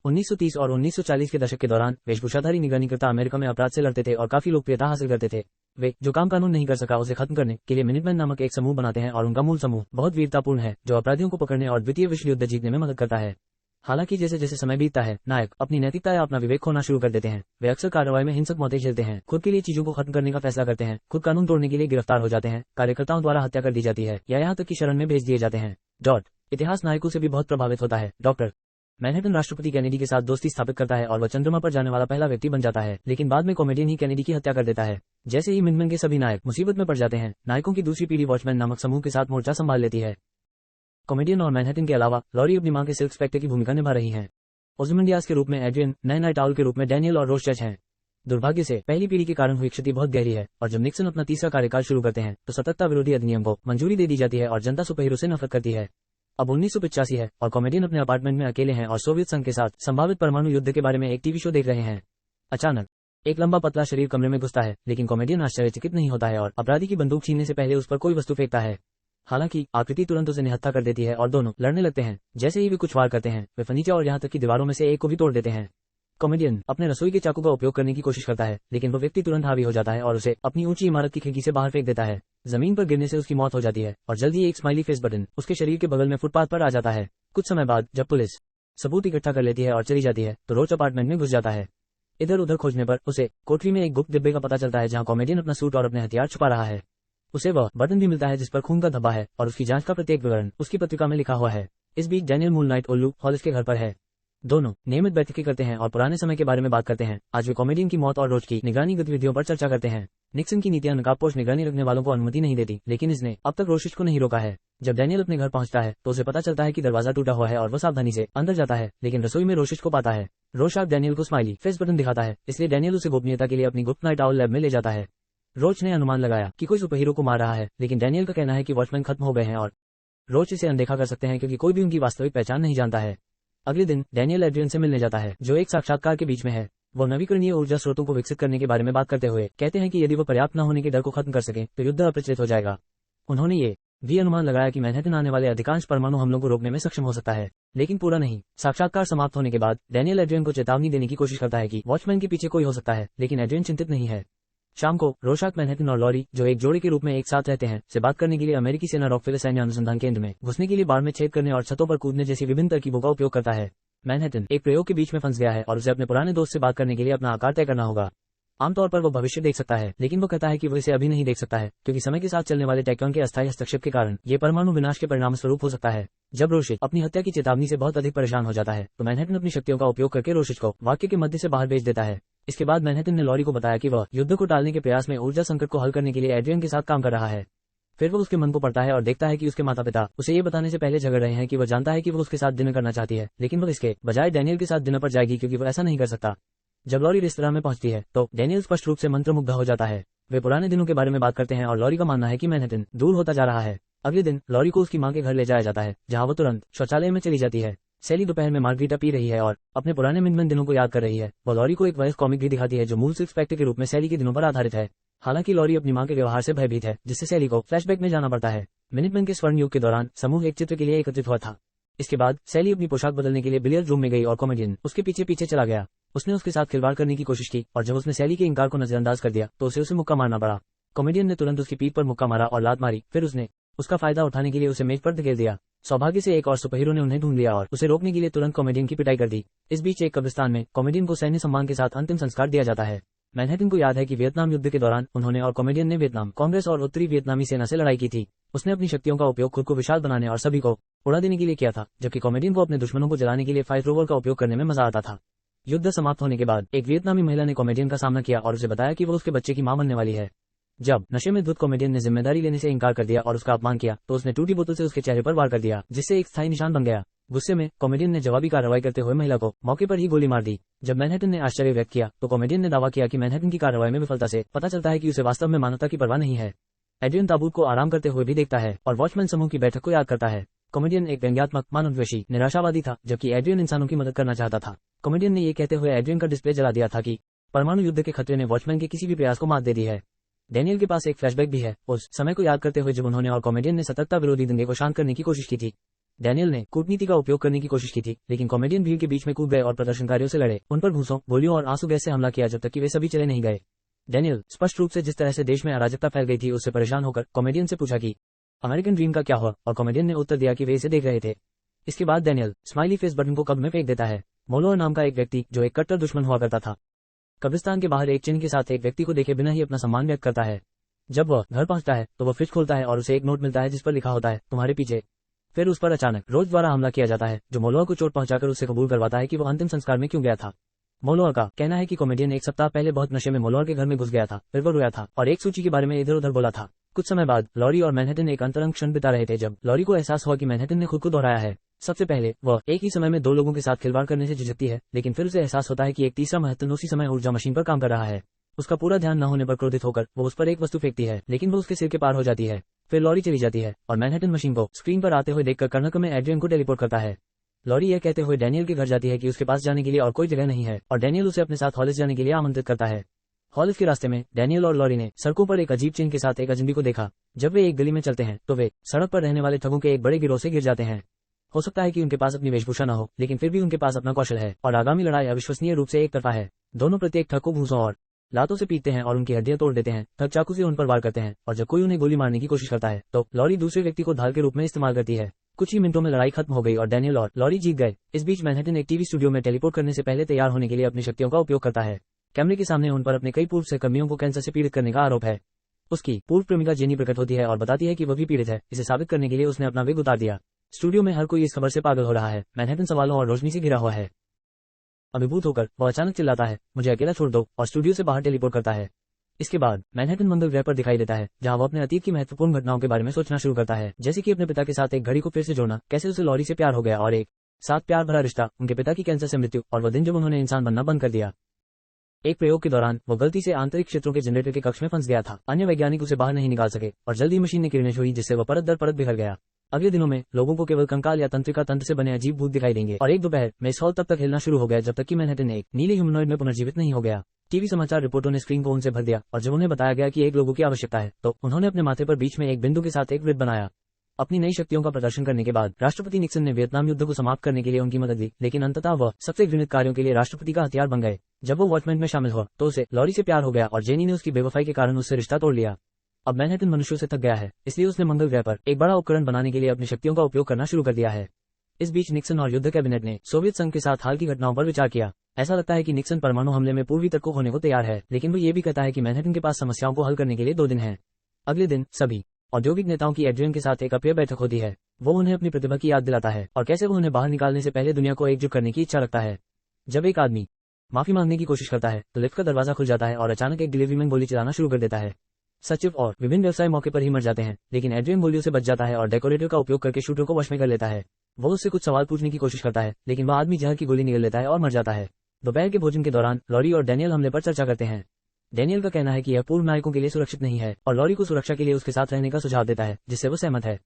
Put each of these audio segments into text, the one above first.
1930 और 1940 के दशक के दौरान वेशभूषाधारी निगरानीकर्ता अमेरिका में अपराध से लड़ते थे और काफी लोकप्रियता हासिल करते थे। वे जो काम कानून नहीं कर सका उसे खत्म करने के लिए मिनिटमैन नामक एक समूह बनाते हैं और उनका मूल समूह बहुत वीरतापूर्ण है, जो अपराधियों को पकड़ने और द्वितीय विश्व युद्ध जीतने में मदद करता है। हालांकि जैसे जैसे समय बीतता है, नायक अपनी नैतिकता या अपना विवेक खोना शुरू कर देते हैं। वे अक्सर कार्रवाई में हिंसक मौतें झेलते हैं, खुद के लिए चीजों को खत्म करने का फैसला करते हैं, खुद कानून तोड़ने के लिए गिरफ्तार हो जाते हैं, कार्यकर्ताओं द्वारा हत्या कर दी जाती है या यहाँ तक कि शरण में भेज दिए जाते हैं। इतिहास नायकों से भी बहुत प्रभावित होता है। डॉक्टर मैनहट्टन राष्ट्रपति कैनेडी के साथ दोस्ती स्थापित करता है और वह चंद्रमा पर जाने वाला पहला व्यक्ति बन जाता है, लेकिन बाद में कॉमेडियन ही कैनेडी की हत्या कर देता है। जैसे ही मिनमैन के सभी नायक मुसीबत में पड़ जाते हैं, नायकों की दूसरी पीढ़ी वॉचमैन नामक समूह के साथ मोर्चा संभाल लेती है। कॉमेडियन और मैनहट्टन के अलावा लॉरी अपनी मां के सिल्क स्पेक्टर की भूमिका निभा रही हैं। ओzymandias के रूप में एड्रियन, नए नाइट आउल के रूप में डैनियल और रोशचच हैं। दुर्भाग्य से पहली पीढ़ी के कारण हुई क्षति बहुत गहरी है और जब निक्सन अपना तीसरा कार्यकाल शुरू करते हैं तो सतर्कता विरोधी अधिनियम को मंजूरी दे दी जाती है और जनता सुपरहीरो से नफरत करती है। अब 1985 है और कॉमेडियन अपने अपार्टमेंट में अकेले हैं और सोवियत संघ के साथ संभावित परमाणु युद्ध के बारे में एक टीवी शो देख रहे हैं। अचानक एक लंबा पतला शरीर कमरे में घुसता है, लेकिन कॉमेडियन आश्चर्यचकित नहीं होता है और अपराधी की बंदूक छीनने से पहले उस पर कोई वस्तु फेंकता है। हालांकि आकृति तुरंत उसे निहत्था कर देती है और दोनों लड़ने लगते हैं। जैसे ही वे कुछ वार करते हैं, वे फर्नीचर और यहाँ तक कि दीवारों में से एक को भी तोड़ देते हैं। कॉमेडियन अपने रसोई के चाकू का उपयोग करने की कोशिश करता है, लेकिन वो व्यक्ति तुरंत हावी हो जाता है और उसे अपनी ऊंची इमारत की खिड़की से बाहर फेंक देता है। जमीन पर गिरने से उसकी मौत हो जाती है और जल्द ही एक स्माइली फेस बटन उसके शरीर के बगल में फुटपाथ पर आ जाता है। कुछ समय बाद जब पुलिस सबूत इकट्ठा कर लेती है और चली जाती है, तो रोच अपार्टमेंट में घुस जाता है। इधर उधर खोजने पर उसे कोठरी में एक गुप्त डिब्बे का पता चलता है, जहां कॉमेडियन अपना सूट और अपने हथियार छुपा रहा है। उसे वह बटन भी मिलता है जिस पर खून का धब्बा है और उसकी जांच का प्रत्येक विवरण उसकी पत्रिका में लिखा हुआ है। इस बीच डैनियल मून नाइट ओल्लू हॉलिस के घर पर है। दोनों नियमित बैठकें करते हैं और पुराने समय के बारे में बात करते हैं। आज वे कॉमेडियन की मौत और रोज की निगरानी गतिविधियों पर चर्चा करते हैं। निक्सन की नीतियां नकाबपोश निगरानी रखने वालों को अनुमति नहीं देती, लेकिन इसने अब तक रोशिश को नहीं रोका है। जब डैनियल अपने घर पहुंचता है तो उसे पता चलता है कि दरवाजा टूटा हुआ है और वो सावधानी से अंदर जाता है, लेकिन रसोई में रोशिश को पाता है। रोशार्क डैनियल को स्माइली फेस बटन दिखाता है, इसलिए डैनियल उसे गोपनीयता के लिए अपनी गुप्त नाइट आउल लैब में ले जाता है। रोच ने अनुमान लगाया कि कोई सुपरहीरो को मार रहा है, लेकिन डैनियल का कहना है कि वॉचमैन खत्म हो गए हैं और रोच इसे अनदेखा कर सकते हैं क्योंकि कोई भी उनकी वास्तविक पहचान नहीं जानता है। अगले दिन डैनियल एड्रियन से मिलने जाता है, जो एक साक्षात्कार के बीच में है। वो नवीकरणीय ऊर्जा स्रोतों को विकसित करने के बारे में बात करते हुए कहते हैं कि यदि वो पर्याप्त न होने के डर को खत्म कर सके तो युद्ध अप्रचलित हो जाएगा। उन्होंने ये भी अनुमान लगाया कि मैनहट्टन आने वाले अधिकांश परमाणु हमलों को रोकने में सक्षम हो सकता है, लेकिन पूरा नहीं। साक्षात्कार समाप्त होने के बाद डैनियल एड्रियन को चेतावनी देने की कोशिश करता है कि वॉचमैन के पीछे कोई हो सकता है, लेकिन एड्रियन चिंतित नहीं है। शाम को रोशार्क, मैनहट्टन और लॉरी, जो एक जोड़े के रूप में एक साथ रहते हैं, से बात करने के लिए अमेरिकी सेना रॉकफेलर सैन्य अनुसंधान केंद्र में घुसने के लिए बाड़ में छेद करने और छतों पर कूदने जैसी विभिन्न तरकीबों का उपयोग करता है। मैनहट्टन एक प्रयोग के बीच में फंस गया है और उसे अपने पुराने दोस्त से बात करने के लिए अपना आकार तय करना होगा। आमतौर पर वो भविष्य देख सकता है, लेकिन वो कहता है कि वो इसे अभी नहीं देख सकता है क्योंकि समय के साथ चलने वाले टेक्टोन के अस्थायी हस्तक्षेप के कारण ये परमाणु विनाश के परिणाम स्वरूप हो सकता है। जब रोशिच अपनी हत्या की चेतावनी से बहुत अधिक परेशान हो जाता है तो मैनहट्टन अपनी शक्तियों का उपयोग करके रोशिच को वाक्य के मध्य से बाहर भेज देता है। इसके बाद मैनहट्टन ने लॉरी को बताया कि वह युद्ध को टालने के प्रयास में ऊर्जा संकट को हल करने के लिए एड्रियन के साथ काम कर रहा है। फिर वो उसके मन को पढ़ता है और देखता है कि उसके माता पिता उसे ये बताने से पहले झगड़ रहे हैं कि वो जानता है कि वो उसके साथ डिनर करना चाहती है, लेकिन वो इसके बजाय डैनियल के साथ डिनर पर जाएगी क्योंकि वो ऐसा नहीं कर सकता। जब लॉरी रेस्तरां में पहुंचती है तो डैनियल स्पष्ट रूप से मंत्रमुग्ध हो जाता है। वे पुराने दिनों के बारे में बात करते हैं और लॉरी का मानना है कि मैनहट्टन दूर होता जा रहा है। अगले दिन लॉरी को उसकी मां के घर ले जाया जाता है, जहां वो तुरंत शौचालय में चली जाती है। सैली दोपहर में मार्गरीटा पी रही है और अपने पुराने मिनमैन दिनों को याद कर रही है। वो लॉरी को एक वयस्क कॉमिक भी दिखाती है जो मूल सिक्स पैक के रूप में सैली के दिनों पर आधारित है। हालांकि लॉरी अपनी मां के व्यवहार से भयभीत है, जिससे सैली को फ्लैशबैक में जाना पड़ता है। मिनटमैन के स्वर्ण युग के दौरान समूह एक चित्र के लिए एकत्रित हुआ था। इसके बाद सैली अपनी पोशाक बदलने के लिए बिलियर्ड रूम में गई और कॉमेडियन उसके पीछे पीछे चला गया। उसने उसके साथ खिलवाड़ करने की कोशिश की और जब उसने सैली के इंकार को नजरअंदाज कर दिया तो उसे मुक्का मारना पड़ा। कॉमेडियन ने तुरंत उसकी पीठ पर मुक्का मारा और लात मारी। फिर उसने उसका फायदा उठाने के लिए उसे मेज पर धकेल दिया। सौभाग्य से एक और सुपरहीरो ने उन्हें ढूंढ लिया और उसे रोकने के लिए तुरंत कॉमेडियन की पिटाई कर दी। इस बीच एक कब्रिस्तान में कॉमेडियन को सैन्य सम्मान के साथ अंतिम संस्कार दिया जाता है। मैनहट्टन को याद है कि वियतनाम युद्ध के दौरान उन्होंने और कॉमेडियन ने वियतनाम कांग्रेस और उत्तरी वियतनामी सेना से लड़ाई की थी। उसने अपनी शक्तियों का उपयोग खुद को विशाल बनाने और सभी को उड़ा देने के लिए किया था, जबकि कॉमेडियन को अपने दुश्मनों को जलाने के लिए फायर रोवर का उपयोग करने में मजा आता था। युद्ध समाप्त होने के बाद एक वियतनामी महिला ने कॉमेडियन का सामना किया और उसे बताया कि वो उसके बच्चे की मां बनने वाली है। जब नशे में धुत कॉमेडियन ने जिम्मेदारी लेने से इनकार कर दिया और उसका अपमान किया तो उसने टूटी बोतल से उसके चेहरे पर वार कर दिया, जिससे एक स्थायी निशान बन गया। गुस्से में कॉमेडियन ने जवाबी कार्रवाई करते हुए महिला को मौके पर ही गोली मार दी। जब मैनहट्टन ने आश्चर्य व्यक्त किया तो कॉमेडियन ने दावा किया कि मैनहट्टन की कार्रवाई में विफलता से पता चलता है कि उसे वास्तव में मानवता की परवाह नहीं है। एड्रियन ताबूत को आराम करते हुए भी देखता है और वॉचमैन समूह की बैठक को याद करता है। कॉमेडियन एक व्यंग्यात्मक, मानवद्वेषी, निराशावादी था, जबकि एड्रियन इंसानों की मदद करना चाहता था। कॉमेडियन ने ये कहते हुए एड्रियन का डिस्प्ले जला दिया था कि परमाणु युद्ध के खतरे ने वॉचमैन के किसी भी प्रयास को मात दे दी है। डैनियल के पास एक फ्लैशबैक भी है, उस समय को याद करते हुए जब उन्होंने और कॉमेडियन ने सतर्कता विरोधी दंगे को शांत करने की कोशिश की थी। डैनियल ने कूटनीति का उपयोग करने की कोशिश की थी, लेकिन कॉमेडियन भीड़ के बीच में कूद गए और प्रदर्शनकारियों से लड़े। उन पर घूंसों, गोलियों और आंसू गैस से हमला किया जब तक कि वे सभी चले नहीं गए। डैनियल स्पष्ट रूप से जिस तरह से देश में अराजकता फैल गई थी उससे परेशान होकर कॉमेडियन से पूछा कि अमेरिकन ड्रीम का क्या हुआ, और कॉमेडियन ने उत्तर दिया कि वे इसे देख रहे थे। इसके बाद डैनियल स्माइली फेस बटन को कब्र में फेंक देता है। मोलोअर नाम का एक व्यक्ति जो एक कट्टर दुश्मन हुआ करता था, कब्रिस्तान के बाहर एक चिन्ह के साथ एक व्यक्ति को देखे बिना ही अपना सम्मान व्यक्त करता है। जब वह घर पहुंचता है तो वह फ्रिज खोलता है और उसे एक नोट मिलता है जिस पर लिखा होता है तुम्हारे पीछे। फिर उस पर अचानक रोज द्वारा हमला किया जाता है, जो मोलोअर को चोट पहुंचाकर उससे कबूल करवाता है कि वह अंतिम संस्कार में क्यों गया था। मोलोअर का कहना है कि कॉमेडियन एक सप्ताह पहले बहुत नशे में मोलोअर के घर में घुस गया था, फिर वो रोया था और एक सूची के बारे में इधर उधर बोला था। कुछ समय बाद लॉरी और मैनहट्टन एक अंतरंग क्षण बिता रहे थे जब लॉरी को एहसास हुआ कि मैनहट्टन ने खुद को दोहराया है। सबसे पहले वह एक ही समय में दो लोगों के साथ खिलवाड़ करने से झिझकती है, लेकिन फिर उसे एहसास होता है कि एक तीसरा महत्व उसी समय ऊर्जा मशीन पर काम कर रहा है। उसका पूरा ध्यान न होने पर क्रोधित होकर वो उस पर एक वस्तु फेंकती है, लेकिन वो उसके सिर के पार हो जाती है। फिर लॉरी चली जाती है और मैनहट्टन मशीन को स्क्रीन पर आते हुए देखकर कर्नक में एड्रियन को टेलीपोर्ट करता है। लॉरी यह कहते हुए डैनियल के घर जाती है कि उसके पास जाने के लिए और कोई जगह नहीं है, और डैनियल उसे अपने साथ हॉलिस जाने के लिए आमंत्रित करता है। हॉलिस के रास्ते में डैनियल और लॉरी ने सड़कों पर एक अजीब चिन्ह के साथ एक अजनबी को देखा। जब वे एक गली में चलते हैं तो वे सड़क पर रहने वाले ठगों के एक बड़े गिरोह से गिर जाते हैं। हो सकता है कि उनके पास अपनी वेशभूषा न हो, लेकिन फिर भी उनके पास अपना कौशल है और आगामी लड़ाई अविश्वसनीय रूप से एक तरफा है। दोनों प्रत्येक ठग को भूसों और लातों से पीटते हैं और उनकी हड्डियां तोड़ देते हैं। ठग चाकू से उन पर वार करते हैं और जब कोई उन्हें गोली मारने की कोशिश करता है तो लॉरी दूसरे व्यक्ति को ढाल के रूप में इस्तेमाल करती है। कुछ ही मिनटों में लड़ाई खत्म हो गई और डैनियल और लॉरी जीत गए। इस बीच मैनहट्टन एक टीवी स्टूडियो में टेलीपोर्ट करने से पहले तैयार होने के लिए अपनी शक्तियों का उपयोग करता है। कैमरे के सामने उन पर अपने कई पूर्व सहकर्मियों को कैंसर से पीड़ित करने का आरोप है। उसकी पूर्व प्रेमिका जेनी प्रकट होती है और बताती है कि वह भी पीड़ित है। इसे साबित करने के लिए उसने अपना विग उतार दिया। स्टूडियो में हर कोई इस खबर से पागल हो रहा है। मैनहट्टन सवालों और रोशनी से घिरा हुआ है। अभिभूत होकर वह अचानक चिल्लाता है मुझे अकेला छोड़ दो, और स्टूडियो से बाहर टेलीपोर्ट करता है। इसके बाद मैनहट्टन मंगल ग्रह पर दिखाई देता है, जहां वो अपने अतीत की महत्वपूर्ण घटनाओं के बारे में सोचना शुरू करता है, जैसे कि अपने पिता के साथ एक घड़ी को फिर से जोड़ना, कैसे उसे लॉरी से प्यार हो गया और एक साथ प्यार भरा रिश्ता, उनके पिता की कैंसर से मृत्यु और वह दिन जब उन्होंने इंसान बनना बंद कर दिया। एक प्रयोग के दौरान वो गलती से आंतरिक क्षेत्रों के जनरेटर के कक्ष में फंस गया था। अन्य वैज्ञानिक उसे बाहर नहीं निकाल सके और जल्द ही मशीन ने किरणें छोड़ी जिससे वह परत दर परत बिखर गया। अगले दिनों में लोगों को केवल कंकाल या तंत्रिका तंत्र से बने अजीब भूत दिखाई देंगे और एक दोपहर में इस हॉल तब तक हिलना शुरू हो गया जब तक कि मैनहट्टन एक नीले ह्यूमनॉइड में पुनर्जीवित नहीं हो गया। टीवी समाचार रिपोर्टों ने स्क्रीन को उनसे भर दिया और जब उन्हें बताया गया कि एक लोगों की आवश्यकता है तो उन्होंने अपने माथे पर बीच में एक बिंदु के साथ एक वृत्त बनाया। अपनी नई शक्तियों का प्रदर्शन करने के बाद राष्ट्रपति निक्सन ने वियतनाम युद्ध को समाप्त करने के लिए उनकी मदद दी, लेकिन अंततः वह सबसे घृणित कार्यों के लिए राष्ट्रपति का हथियार बन गए। जब वो वॉचमैन में शामिल हुआ तो उसे लॉरी से प्यार हो गया और जेनी ने उसकी बेवफाई के कारण उससे रिश्ता तोड़ लिया। अब मैनहट्टन मनुष्यों से थक गया है, इसलिए उसने मंगल ग्रह पर एक बड़ा उपकरण बनाने के लिए अपनी शक्तियों का उपयोग करना शुरू कर दिया है। इस बीच निक्सन और युद्ध कैबिनेट ने सोवियत संघ के साथ हाल की घटनाओं पर विचार किया। ऐसा लगता है कि निक्सन परमाणु हमले में पूर्वी तट को होने को तैयार है, लेकिन वो ये भी कहता है कि मैनहट्टन के पास समस्याओं को हल करने के लिए 2 दिन हैं। अगले दिन सभी औद्योगिक नेताओं की एड्रियन के साथ एक अप्रिय बैठक होती है। वो उन्हें अपनी प्रतिभा की याद दिलाता है और कैसे वो उन्हें बाहर निकालने से पहले दुनिया को एकजुट करने की इच्छा रखता है। जब एक आदमी माफी मांगने की कोशिश करता है तो लिफ्ट का दरवाजा खुल जाता है और अचानक एक डिलीवरी मैन गोली चलाना शुरू कर देता है। सचिव और विभिन्न व्यवसाय मौके पर ही मर जाते हैं, लेकिन एड्रियन गोलियों से बच जाता है और डेकोरेटर का उपयोग करके शूटर को वश में कर लेता है। वो उससे कुछ सवाल पूछने की कोशिश करता है, लेकिन वह आदमी जहर की गोली निगल लेता है और मर जाता है। दोपहर के भोजन के दौरान लॉरी और डैनियल हमले पर चर्चा करते हैं। डैनियल का कहना है कि यह पूर्व नायकों के लिए सुरक्षित नहीं है और लॉरी को सुरक्षा के लिए उसके साथ रहने का सुझाव देता है, जिससे वो सहमत है।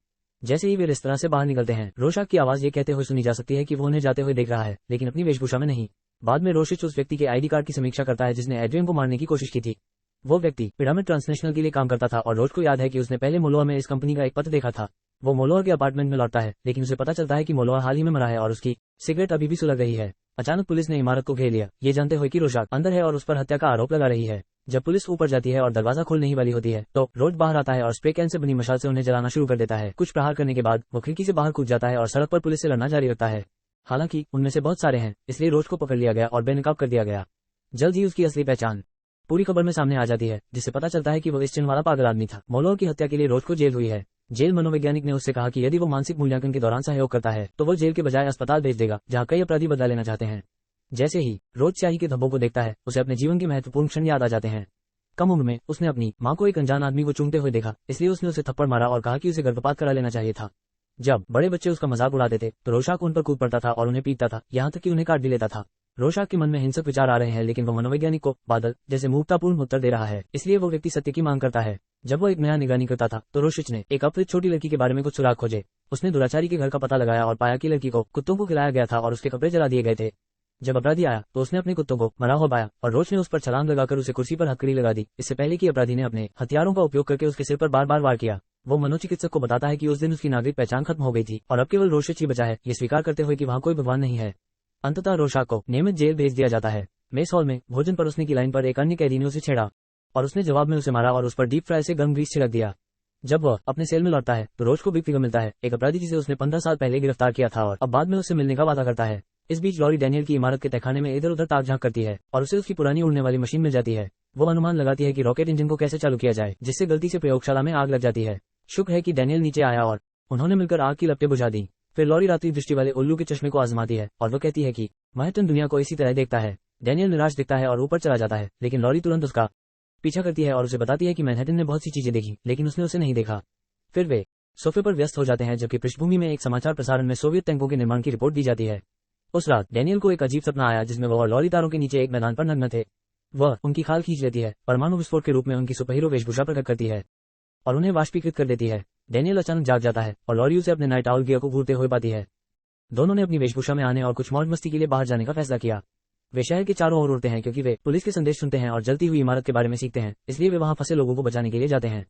जैसे ही वे रेस्तरां से बाहर निकलते हैं, रोशाक की आवाज ये कहते हुए सुनी जा सकती है कि वो उन्हें जाते हुए देख रहा है, लेकिन अपनी वेशभूषा में नहीं। बाद में रोशिच उस व्यक्ति के आईडी कार्ड की समीक्षा करता है जिसने एड्रियन को मारने की कोशिश की थी। वो व्यक्ति पिरामिड ट्रांसनेशनल के लिए काम करता था और रोज को याद है कि उसने पहले मोलोआ में इस कंपनी का एक पत्र देखा था। वो मोलोआ के अपार्टमेंट में लौटता है, लेकिन उसे पता चलता है कि मोलोआ हाल ही में मरा है और उसकी सिगरेट अभी भी सुलग रही है। अचानक पुलिस ने इमारत को घेर लिया, ये जानते हुए कि रोशाक अंदर है और उस पर हत्या का आरोप लगा रही है। जब पुलिस ऊपर जाती है और दरवाजा खोलने ही वाली होती है तो रोज बाहर आता है और स्प्रे कैन से बनी मशाल से उन्हें जलाना शुरू कर देता है। कुछ प्रहार करने के बाद वो खिड़की से बाहर कूद जाता है और सड़क पर पुलिस से लड़ना जारी रखता है। हालांकि उनमें से बहुत सारे हैं, इसलिए रोज को पकड़ लिया गया और बेनकाब कर दिया गया। जल्द ही उसकी असली पहचान पूरी खबर में सामने आ जाती है, जिससे पता चलता है कि वो इस चिन्ह वाला पागल आदमी था। मोलोआ की हत्या के लिए रोज को जेल हुई है। जेल मनोवैज्ञानिक ने उससे कहा कि यदि वो मानसिक मूल्यांकन के दौरान सहयोग करता है तो वो जेल के बजाय अस्पताल भेज देगा, जहां कई अपराधी बदला लेना चाहते हैं। जैसे ही रोज स्याही के धब्बों को देखता है, उसे अपने जीवन के महत्वपूर्ण क्षण याद आ जाते हैं। कम उम्र में उसने अपनी मां को एक अनजान आदमी को चूमते हुए देखा, इसलिए उसने उसे थप्पड़ मारा और कहा कि उसे गर्भपात करा लेना चाहिए था। जब बड़े बच्चे उसका मजाक उड़ाते थे तो रोशाक उन पर कूद पड़ता था और उन्हें पीटता था, यहाँ तक कि उन्हें काट भी लेता था। रोशाक के मन में हिंसक विचार आ रहे हैं, लेकिन वो मनोवैज्ञानिक को बादल जैसे मूर्खतापूर्ण उत्तर दे रहा है, इसलिए वो व्यक्ति सत्य की मांग करता है। जब वो एक नया निगरानी करता था तो रोशिच ने एक अपहृत छोटी लड़की के बारे में कुछ सुराग खोजे। उसने दुराचारी के घर का पता लगाया और पाया कि लड़की को कुत्तों को खिलाया गया था और उसके कपड़े जला दिए गए थे। जब अपराधी आया तो उसने अपने कुत्तों को मरा हुआ पाया और रोज ने उस पर छलांग लगाकर उसे कुर्सी पर हथकड़ी लगा दी, इससे पहले कि अपराधी ने अपने हथियारों का उपयोग करके उसके सिर पर बार बार वार किया। वो मनोचिकित्सक को बताता है कि उस दिन उसकी नागरिक पहचान खत्म हो गई थी और अब केवल रोशच ही बचा है, ये स्वीकार करते हुए कि वहाँ कोई भगवान नहीं है। अंततः रोशाक को नियमित जेल भेज दिया जाता है। मेस हॉल में भोजन परोसने की लाइन पर एक अन्य कैदी ने उसे छेड़ा और उसने जवाब में उसे मारा और उस पर डीप फ्राई से गर्म ग्रीस छिड़क दिया। जब वह अपने सेल में लौटता है तो रोज को बिग फिगर मिलता है, एक अपराधी जिसे उसने 15 साल पहले गिरफ्तार किया था और अब बाद में उससे मिलने का वादा करता है। इस बीच लॉरी डैनियल की इमारत के तहखाने में इधर उधर ताक झांक करती है और उसे उसकी पुरानी उड़ने वाली मशीन मिल जाती है। वो अनुमान लगाती है कि रॉकेट इंजन को कैसे चालू किया जाए जिससे गलती से प्रयोगशाला में आग लग जाती है। शुक्र है कि डैनियल नीचे आया और उन्होंने मिलकर आग की लपटें बुझा दी। फिर लॉरी रात्रि दृष्टि वाले उल्लू के चश्मे को आजमाती है और वो कहती है कि मैनहट्टन दुनिया को इसी तरह देखता है। डैनियल निराश दिखता है और ऊपर चला जाता है, लेकिन लॉरी तुरंत उसका पीछा करती है और उसे बताती है कि मैनहट्टन ने बहुत सी चीजें देखी लेकिन उसने उसे नहीं देखा। फिर वे सोफे पर व्यस्त हो जाते हैं जबकि पृष्ठभूमि में एक समाचार प्रसारण में सोवियत टैंकों के निर्माण की रिपोर्ट दी जाती है। उस रात डैनियल को एक अजीब सपना आया जिसमें वह और लॉरी तारों के नीचे एक मैदान पर नग्न थे। वह उनकी खाल खींच लेती है, परमाणु विस्फोट के रूप में उनकी सुपरहीरो वेशभूषा प्रकट करती है और उन्हें वाष्पीकृत कर देती है। डैनियल अचानक जाग जाता है और लॉरी उसे अपने नाइट आउल गियर को घूरते हुए पाती है। दोनों ने अपनी वेशभूषा में आने और कुछ मौज मस्ती के लिए बाहर जाने का फैसला किया। वे शहर के चारों ओर उड़ते हैं क्योंकि वे पुलिस के संदेश सुनते हैं और जलती हुई इमारत के बारे में सीखते हैं, इसलिए वे वहां फंसे लोगों को बचाने के लिए जाते हैं।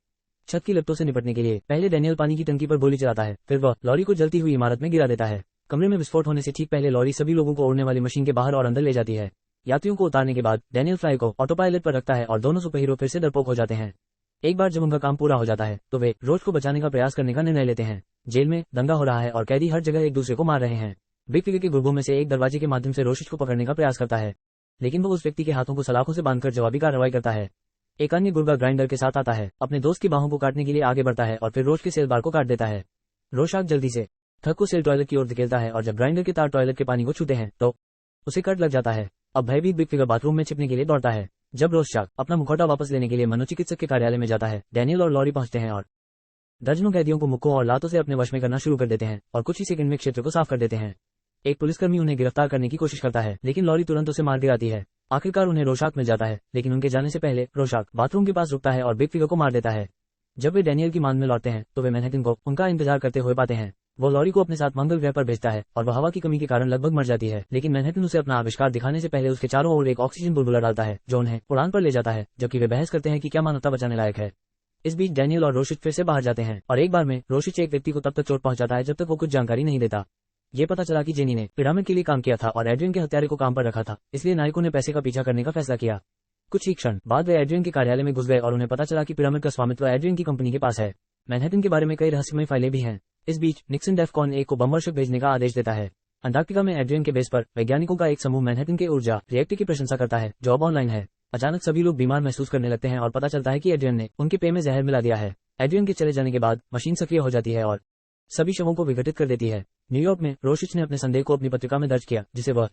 छत की लपटों से निपटने के लिए पहले डैनियल पानी की टंकी पर गोली चलाता है, फिर वह लॉरी को जलती हुई इमारत में गिरा देता है। कमरे में विस्फोट होने से ठीक पहले लॉरी सभी लोगों को उड़ने वाली मशीन के बाहर और अंदर ले जाती है। यात्रियों को उतारने के बाद डैनियल फ्लाई को ऑटो पायलट पर रखता है और दोनों सुपरहीरो फिर से डरपोक हो जाते हैं। एक बार जब उनका काम पूरा हो जाता है तो वे रोज को बचाने का प्रयास करने का निर्णय लेते हैं। जेल में दंगा हो रहा है और कैदी हर जगह एक दूसरे को मार रहे हैं। बिग फिगर के गुर्गों में से एक दरवाजे के माध्यम से रोशिश को पकड़ने का प्रयास करता है, लेकिन वो उस व्यक्ति के हाथों को सलाखों से बांधकर जवाबी कार्रवाई करता है। एक अन्य गुर्गा ग्राइंडर के साथ आता है, अपने दोस्त की बाहों को काटने के लिए आगे बढ़ता है और फिर रोज के सेल बार को काट देता है। रोशाक जल्दी से थक को सेल टॉयलेट की ओर धकेलता है और जब ग्राइंडर के तार टॉयलेट के पानी को छूते हैं तो उसे कट लग जाता है। अब भयभीत बिग फिगर बाथरूम में छिपने के लिए दौड़ता है। जब रोशाक अपना मुखौटा वापस लेने के लिए मनोचिकित्सक के कार्यालय में जाता है, डैनियल और लॉरी पहुंचते हैं और दर्जनों कैदियों को मुक्कों और लातों से अपने वश में करना शुरू कर देते हैं और कुछ ही सेकंड में क्षेत्र को साफ कर देते हैं। एक पुलिसकर्मी उन्हें गिरफ्तार करने की कोशिश करता है, लेकिन लॉरी तुरंत उसे मार गिराती है। आखिरकार उन्हें रोशाक मिल जाता है, लेकिन उनके जाने से पहले रोशाक बाथरूम के पास रुकता है और बिग फिगर को मार देता है। जब वे डैनियल की मान में लौटते हैं तो वे मैनहट्टन को उनका इंतजार करते हुए पाते हैं। वो लॉरी को अपने साथ मंगल ग्रह पर भेजता है और वह हवा की कमी के कारण लगभग मर जाती है, लेकिन मैनहट्टन उसे अपना आविष्कार दिखाने से पहले उसके चारों ओर एक ऑक्सीजन बुलबुला डालता है जो उन्हें उड़ान पर ले जाता है, जबकि वे बहस करते हैं कि क्या मानवता बचाने लायक है। इस बीच डैनियल और रोशिच फिर से बाहर जाते हैं और एक बार में रोशिच एक व्यक्ति को तब तक चोट पहुंचाता है जब तक वो कुछ जानकारी नहीं देता। ये पता चला कि जेनी ने पिरामिड के लिए काम किया था और एड्रियन के हत्यारे को काम पर रखा था, इसलिए नायकों ने पैसे का पीछा करने का फैसला किया। कुछ ही क्षण बाद वे एड्रियन के कार्यालय में घुस गए और उन्हें पता चला कि पिरामिड का स्वामित्व एड्रियन की कंपनी के पास है। मैनहट्टन के बारे में कई रहस्यमय फाइलें भी हैं। इस बीच निक्सन डेफकॉन 1 को बमवर्षक भेजने का आदेश देता है। अंटार्कटिका में एड्रियन के बेस पर वैज्ञानिकों का एक समूह मैनहट्टन के ऊर्जा रिएक्टर की प्रशंसा करता है जो अब ऑनलाइन है। अचानक सभी लोग बीमार महसूस करने लगते हैं और पता चलता है कि एड्रियन ने उनके पेय में जहर मिला दिया है। एड्रियन के चले जाने के बाद मशीन सक्रिय हो जाती है और सभी शवों को विघटित कर देती है। न्यूयॉर्क में रोशिच ने अपने संदेह को अपनी पत्रिका में दर्ज किया, जिसे वह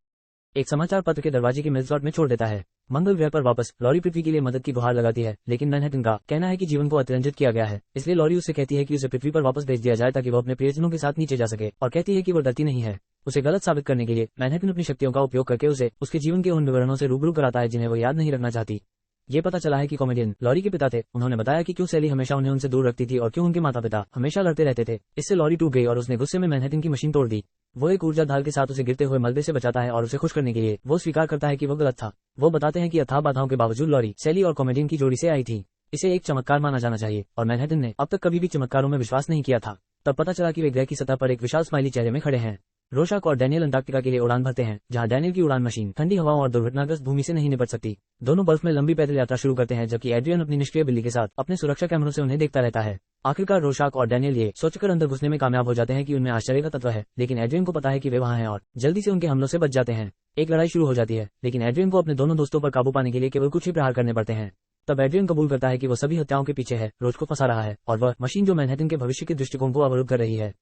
एक समाचार पत्र के दरवाजे के मेल स्लॉट में छोड़ देता है। मंगल ग्रह पर वापस लॉरी पृथ्वी के लिए मदद की गुहार लगाती है, लेकिन मैनहट्टन का कहना है कि जीवन को अतिरंजित किया गया है, इसलिए लॉरी उससे कहती है कि उसे पृथ्वी पर वापस भेज दिया जाए ताकि वो अपने प्रियजनों के साथ नीचे जा सके, और कहती है कि वो डरती नहीं है। उसे गलत साबित करने के लिए मैनहट्टन अपनी शक्तियों का उपयोग करके उसे उसके जीवन के उन विवरणों से रूबरू कराता है जिन्हें वो याद नहीं रखना चाहती। ये पता चला है कि कॉमेडियन लॉरी के पिता थे। उन्होंने बताया कि क्यों सैली हमेशा उन्हें उनसे दूर रखती थी और क्यों उनके माता पिता हमेशा लड़ते रहते थे। इससे लॉरी टूट गई और उसने गुस्से में मैनहट्टन की मशीन तोड़ दी। वो एक ऊर्जा ढाल के साथ उसे गिरते हुए मलबे से बचाता है और उसे खुश करने के लिए वो स्वीकार करता है कि वो गलत था। वो बताते हैं कि अथाह बाधाओं के बावजूद लॉरी सैली और कॉमेडियन की जोड़ी से आई थी। इसे एक चमत्कार माना जाना चाहिए और मैनहट्टन ने अब तक कभी भी चमत्कारों में विश्वास नहीं किया था। तब पता चला कि वे ग्रह की सतह पर एक विशाल स्माइली चेहरे में खड़े हैं। रोशाक और डैनियल अंटार्कटिका के लिए उड़ान भरते हैं, जहां डैनियल की उड़ान मशीन ठंडी हवाओं और दुर्घटनाग्रस्त भूमि से नहीं निपट सकती। दोनों बर्फ में लंबी पैदल यात्रा शुरू करते हैं, जबकि एड्रियन अपनी निष्क्रिय बिल्ली के साथ अपने सुरक्षा कैमरों से उन्हें देखता रहता है। आखिरकार रोशाक और डैनियल ये सोचकर अंदर घुसने में कामयाब हो जाते हैं कि उनमें आश्चर्य का तत्व है, लेकिन एड्रियन को पता है कि वे वहां हैं और जल्दी से उनके हमलों से बच जाते हैं। एक लड़ाई शुरू हो जाती है, लेकिन एड्रियन को अपने दोनों दोस्तों पर काबू पाने के लिए केवल कुछ ही प्रहार करने पड़ते हैं। तब एड्रियन कबूल करता है कि वो सभी हत्याओं के पीछे है, रोज को फंसा रहा है, और वह मशीन जो मैनहट्टन के भविष्य के दृष्टिकोण को अवरुद्ध कर रही है।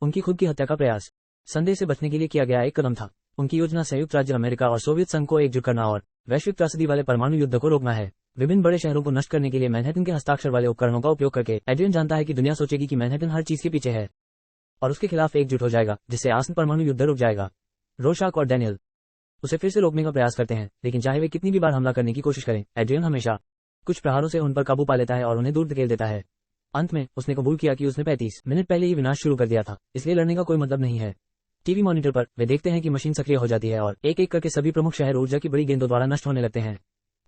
उनकी खुद की हत्या का प्रयास संदेह से बचने के लिए किया गया एक कदम था। उनकी योजना संयुक्त राज्य अमेरिका और सोवियत संघ को एकजुट करना और वैश्विक त्रासदी वाले परमाणु युद्ध को रोकना है। विभिन्न बड़े शहरों को नष्ट करने के लिए मैनहट्टन के हस्ताक्षर वाले उपकरणों का उपयोग करके एड्रियन जानता है कि दुनिया सोचेगी कि मैनहट्टन हर चीज के पीछे है और उसके खिलाफ एकजुट हो जाएगा, जिससे आसन परमाणु युद्ध रुक जाएगा। रोशाक और डैनियल उसे फिर से रोकने का प्रयास करते हैं, लेकिन चाहे वे कितनी भी बार हमला करने की कोशिश करें, एड्रियन हमेशा कुछ प्रहारों से उन पर काबू पा लेता है और उन्हें दूर धकेल देता है। अंत में उसने कबूल किया कि उसने 35 मिनट पहले ही विनाश शुरू कर दिया था, इसलिए लड़ने का कोई मतलब नहीं है। टीवी मॉनिटर पर वे देखते हैं कि मशीन सक्रिय हो जाती है और एक एक करके सभी प्रमुख शहर ऊर्जा की बड़ी गेंदों द्वारा नष्ट होने लगते हैं।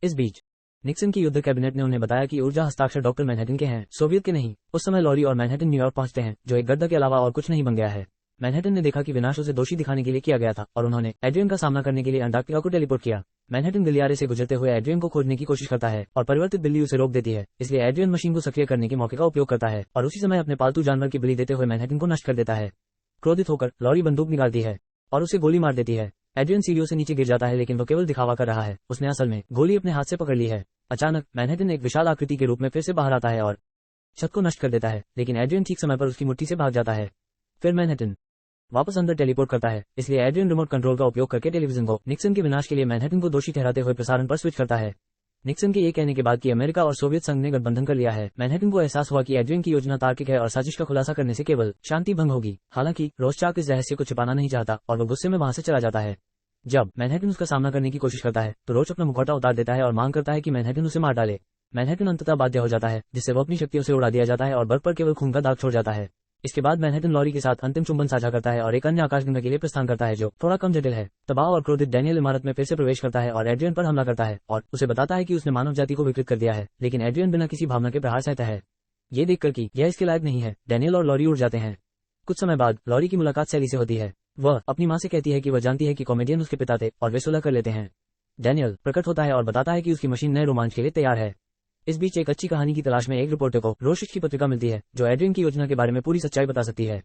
इस बीच निक्सन की युद्ध कैबिनेट ने उन्हें बताया कि ऊर्जा हस्ताक्षर डॉक्टर मैनहट्टन के हैं, सोवियत के नहीं। उस समय लॉरी और मैनहट्टन न्यूयॉर्क पहुंचते हैं, जो एक गड्ढा के अलावा और कुछ नहीं बन गया है। मैनहट्टन ने देखा कि विनाश उसे दोषी दिखाने के लिए किया गया था और उन्होंने एड्रियन का सामना करने के लिए अंटार्कटिका को टेलीपोर्ट किया। मैनहट्टन गलियारे से गुजरते हुए एड्रियन को खोजने की कोशिश करता है और परिवर्तित बिल्ली उसे रोक देती है, इसलिए एड्रियन मशीन को सक्रिय करने के मौके का उपयोग करता है और उसी समय अपने पालतू जानवर की बलि देते हुए मैनहट्टन को नष्ट कर देता है। क्रोधित होकर लॉरी बंदूक निकालती है और उसे गोली मार देती है। एड्रियन सीढ़ियों से नीचे गिर जाता है, लेकिन वो केवल दिखावा कर रहा है, उसने असल में गोली अपने हाथ से पकड़ ली है। अचानक मैनहट्टन एक विशाल आकृति के रूप में फिर से बाहर आता है और छत को नष्ट कर देता है, लेकिन एड्रियन ठीक समय पर उसकी मुट्ठी से भाग जाता है। फिर मैनहट्टन वापस अंदर टेलीपोर्ट करता है, इसलिए एड्रियन रिमोट कंट्रोल का उपयोग करके टेलीविजन को निक्सन के विनाश के लिए मैनहट्टन को दोषी ठहराते हुए प्रसारण पर स्विच करता है। निक्सन के ये कहने के बाद कि अमेरिका और सोवियत संघ ने गठबंधन कर लिया है, मैनहट्टन को एहसास हुआ कि एड्रियन की योजना तार्किक है और साजिश का खुलासा करने से केवल शांति भंग होगी। हालांकि रोस्चाक इस रहस्य को छिपाना नहीं चाहता और वो गुस्से में वहां से चला जाता है। जब मैनहट्टन उसका सामना करने की कोशिश करता है तो रोच अपना मुखौटा उतार देता है और मांग करता है कि मैनहट्टन उसे मार डाले। मैनहट्टन अंततः बाध्य हो जाता है, जिससे वो अपनी शक्तियों से उड़ा दिया जाता है और बर्फ पर केवल खून का दाग छोड़ जाता है। इसके बाद मैनहट्टन लॉरी के साथ अंतिम चुंबन साझा करता है और एक अन्य आकाशगंगा के लिए प्रस्थान करता है, जो थोड़ा कम जटिल है। तबाह और क्रोधित डैनियल इमारत में फिर से प्रवेश करता है और एड्रियन पर हमला करता है और उसे बताता है कि उसने मानव जाति को विकृत कर दिया है, लेकिन एड्रियन बिना किसी भावना के प्रहार सहता है। ये देखकर कि यह इसके लायक नहीं है, डैनियल और लॉरी उड़ जाते हैं। कुछ समय बाद लॉरी की मुलाकात सैली से होती है। वह अपनी मां से कहती है कि वह जानती है कि कॉमेडियन उसके पिता थे और वे सुलह कर लेते हैं। डैनियल प्रकट होता है और बताता है कि उसकी मशीन नए रोमांच के लिए तैयार है। इस बीच एक अच्छी कहानी की तलाश में एक रिपोर्टर को रोशिश की पत्रिका मिलती है, जो एड्रियन की योजना के बारे में पूरी सच्चाई बता सकती है।